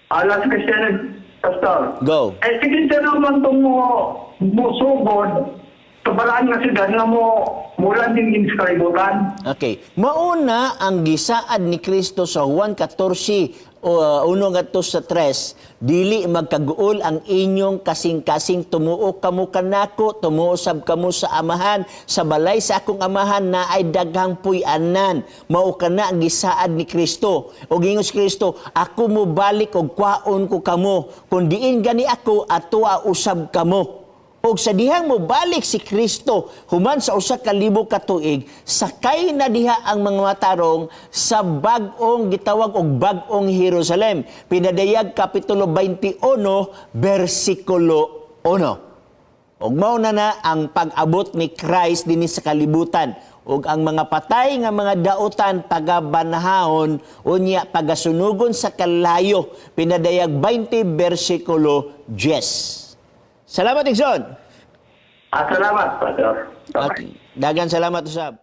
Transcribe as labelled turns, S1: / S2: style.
S1: Alas Christian, Pastor.
S2: Go.
S1: Eh, sige siya naman itong musugod. Kabalaan nga siya nga mula din sa kalibutan.
S2: Okay. Mauna ang gisaad ni Kristo sa Juan 14 o 1 sa 3, dili magkaguol ang inyong kasing-kasing tumuo kamo kanako, tumuusab kamo sa amahan, sa balay sa akong amahan na ay daghang puy-anan. Mao kana ang gisaad ni Kristo. O gingos Kristo, ako mo balik og kwaon ko kamo. Kung diin gani ako, atua usab kamo. O sa dihang mo balik si Kristo human sa usa ka libo ka tuig, sakay na diha ang mga matarong sa bag-ong gitawag og bag-ong Jerusalem. Pinadayag kapitulo 21 bersikulo 1. Og mao na ang pag-abot ni Christ dinhi sa kalibutan. Ug ang mga patay nga mga dautan pagabanahon unya pagasunugon sa kalayo. Pinadayag 20 bersikulo 10. Salamat, Igson.
S1: Salamat, Pastor.
S2: Okay. Dagan salamat, usab.